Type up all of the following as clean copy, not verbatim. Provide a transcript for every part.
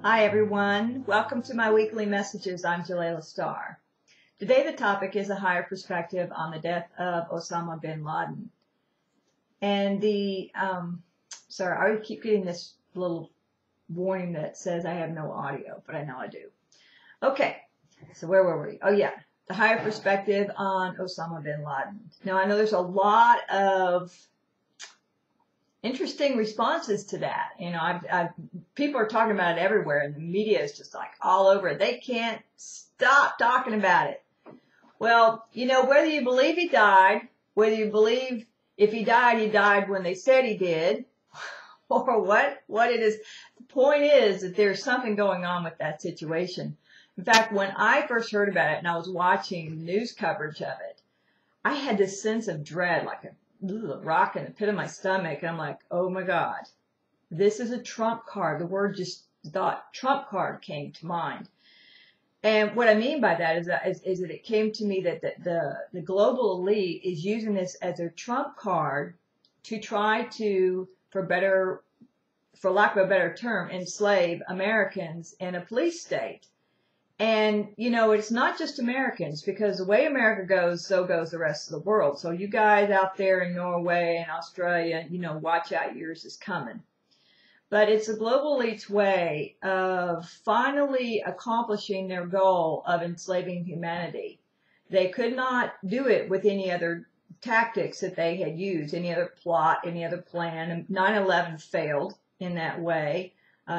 Hi everyone, welcome to my weekly messages. I'm Jalila Starr. Today the topic is a higher perspective on the death of Osama bin Laden. And sorry, I keep getting this little warning that says I have no audio, but I know I do. Okay, so where were we? Oh yeah, the higher perspective on Osama bin Laden. Now I know there's a lot of interesting responses to that. You know, people are talking about it everywhere, and the media is just like all over it. They can't stop talking about it. Well, you know, whether you believe he died, whether you believe if he died when they said he did, or what it is, the point is that there's something going on with that situation. In fact, when I first heard about it and I was watching news coverage of it, I had this sense of dread, like a rock in the pit of my stomach, and I'm like, oh my God, this is a trump card. The word just thought trump card came to mind. And what I mean by that is that it came to me that the global elite is using this as a trump card to try to, for lack of a better term, enslave Americans in a police state. And, you know, it's not just Americans, because the way America goes, so goes the rest of the world. So you guys out there in Norway and Australia, you know, watch out, yours is coming. But it's a global elite's way of finally accomplishing their goal of enslaving humanity. They could not do it with any other tactics that they had used, any other plot, any other plan. And 9/11 failed in that way.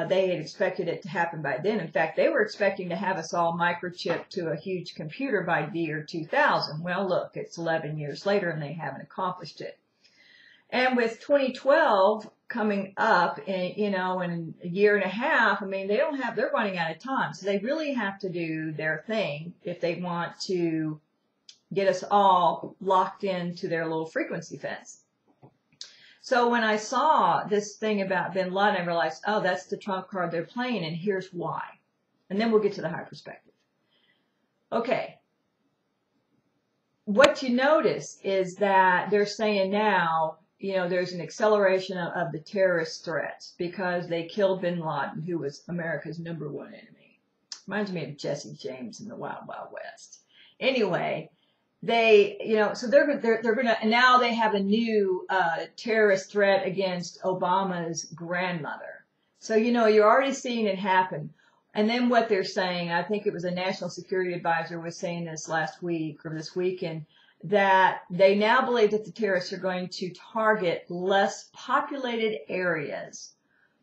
They had expected it to happen by then. In fact, they were expecting to have us all microchipped to a huge computer by the year 2000. Well, look, it's 11 years later and they haven't accomplished it. And with 2012 coming up, in a year and a half, I mean, they're running out of time. So they really have to do their thing if they want to get us all locked into their little frequency fence. So when I saw this thing about bin Laden, I realized, oh, that's the trump card they're playing, and here's why. And then we'll get to the higher perspective. Okay. What you notice is that they're saying now, you know, there's an acceleration of the terrorist threats because they killed bin Laden, who was America's #1 enemy. Reminds me of Jesse James in the Wild Wild West. Anyway, they, you know, so they're gonna, and now they have a new terrorist threat against Obama's grandmother. So, you know, you're already seeing it happen. And then what they're saying, I think it was a national security advisor was saying this last week or this weekend, that they now believe that the terrorists are going to target less populated areas.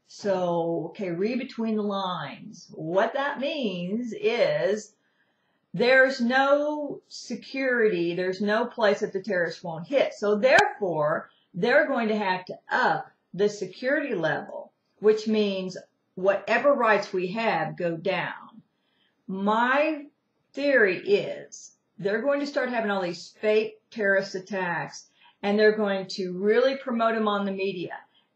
So, okay, read between the lines. What that means is there's no security, there's no place that the terrorists won't hit. So therefore, they're going to have to up the security level, which means whatever rights we have go down. My theory is they're going to start having all these fake terrorist attacks, and they're going to really promote them on the media.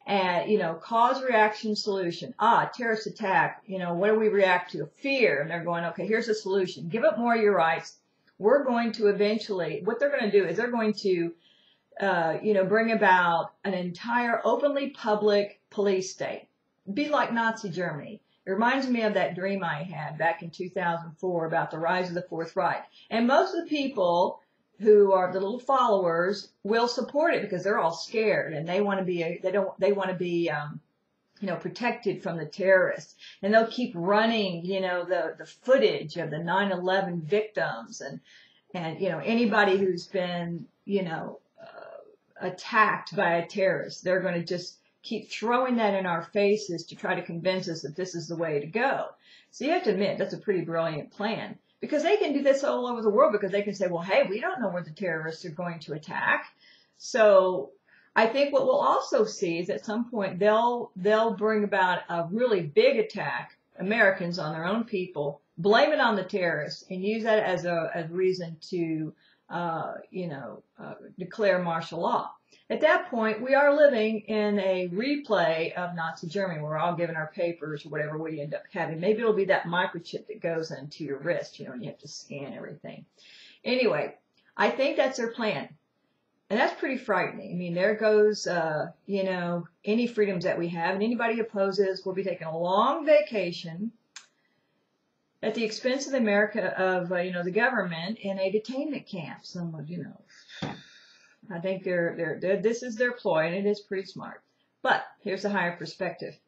And, you know, cause, reaction, solution. Terrorist attack. You know, what do we react to? Fear. And they're going, okay, here's a solution. Give up more of your rights. We're going to eventually, what they're going to do is they're going to, bring about an entire openly public police state. Be like Nazi Germany. It reminds me of that dream I had back in 2004 about the rise of the Fourth Reich. And most of the people who are the little followers will support it because they're all scared and they want to be protected from the terrorists, and they'll keep running, you know, the footage of the 9/11 victims and anybody who's been, attacked by a terrorist. They're going to just keep throwing that in our faces to try to convince us that this is the way to go. So you have to admit that's a pretty brilliant plan. Because they can do this all over the world, because they can say, well, hey, we don't know where the terrorists are going to attack. So I think what we'll also see is at some point they'll bring about a really big attack, Americans on their own people, blame it on the terrorists, and use that as a reason to, declare martial law. At that point, we are living in a replay of Nazi Germany. We're all given our papers or whatever we end up having. Maybe it'll be that microchip that goes into your wrist, and you have to scan everything. Anyway, I think that's their plan. And that's pretty frightening. I mean, there goes, you know, any freedoms that we have, and anybody opposes will be taking a long vacation at the expense of you know, the government in a detainment camp. Someone, you know, I think this is their ploy, and it is pretty smart. But here's a higher perspective.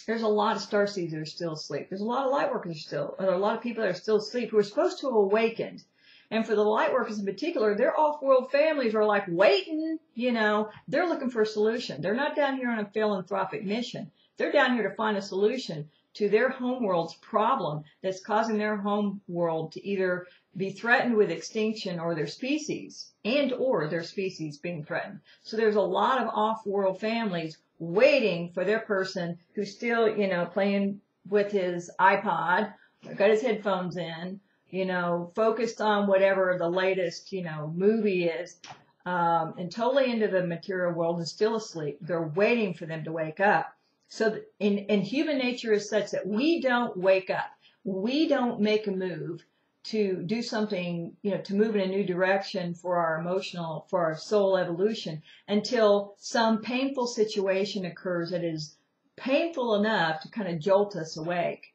There's a lot of starseeds that are still asleep. There's a lot of light workers there are a lot of people that are still asleep who are supposed to have awakened. And for the light workers in particular, their off-world families are like waiting, you know, they're looking for a solution. They're not down here on a philanthropic mission. They're down here to find a solution to their homeworld's problem that's causing their homeworld to either be threatened with extinction or their species being threatened. So there's a lot of off-world families waiting for their person who's still, you know, playing with his iPod, got his headphones in, you know, focused on whatever the latest, you know, movie is, and totally into the material world and still asleep. They're waiting for them to wake up. So in human nature is such that we don't wake up. We don't make a move to do something, you know, to move in a new direction for our soul evolution until some painful situation occurs that is painful enough to kind of jolt us awake.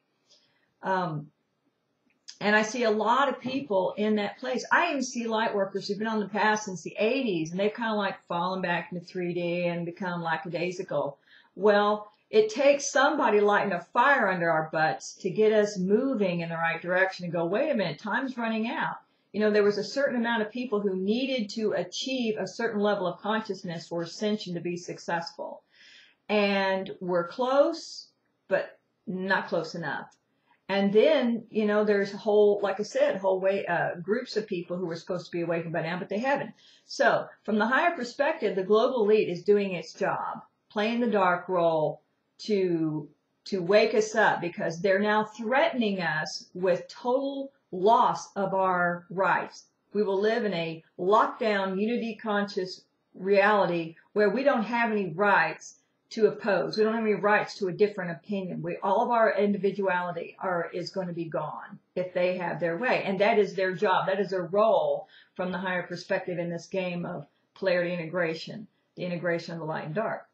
And I see a lot of people in that place. I even see light workers who've been on the path since the 80s, and they've kind of like fallen back into 3D and become lackadaisical. Well, it takes somebody lighting a fire under our butts to get us moving in the right direction and go, wait a minute, time's running out. You know, there was a certain amount of people who needed to achieve a certain level of consciousness for ascension to be successful. And we're close, but not close enough. And then, you know, there's like I said, groups of people who were supposed to be awakened by now, but they haven't. So from the higher perspective, the global elite is doing its job, playing the dark role to wake us up, because they're now threatening us with total loss of our rights. We will live in a lockdown, unity conscious reality where we don't have any rights to oppose. We don't have any rights to a different opinion. All of our individuality is going to be gone if they have their way. And that is their job. That is their role from the higher perspective in this game of polarity integration, the integration of the light and dark.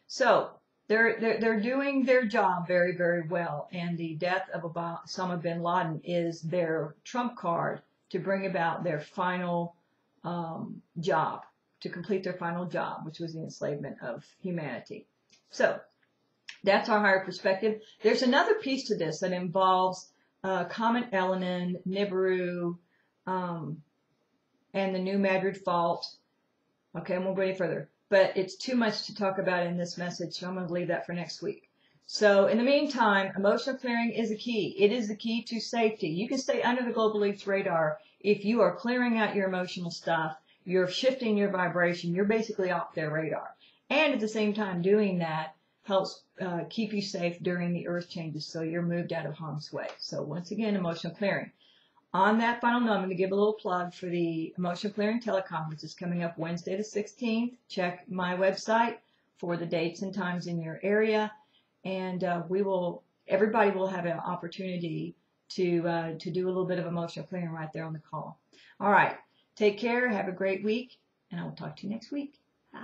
So they're doing their job very, very well. And the death of Osama bin Laden is their trump card to bring about their final job, to complete their final job, which was the enslavement of humanity. So that's our higher perspective. There's another piece to this that involves Comet Elenin, Nibiru, and the New Madrid Fault. Okay, I won't go any further. But it's too much to talk about in this message, so I'm going to leave that for next week. So in the meantime, emotional clearing is a key. It is the key to safety. You can stay under the global elite's radar if you are clearing out your emotional stuff. You're shifting your vibration. You're basically off their radar. And at the same time, doing that helps keep you safe during the earth changes, so you're moved out of harm's way. So once again, emotional clearing. On that final note, I'm going to give a little plug for the Emotional Clearing Teleconference. It's coming up Wednesday the 16th. Check my website for the dates and times in your area. And everybody will have an opportunity to do a little bit of emotional clearing right there on the call. All right. Take care. Have a great week. And I will talk to you next week. Bye.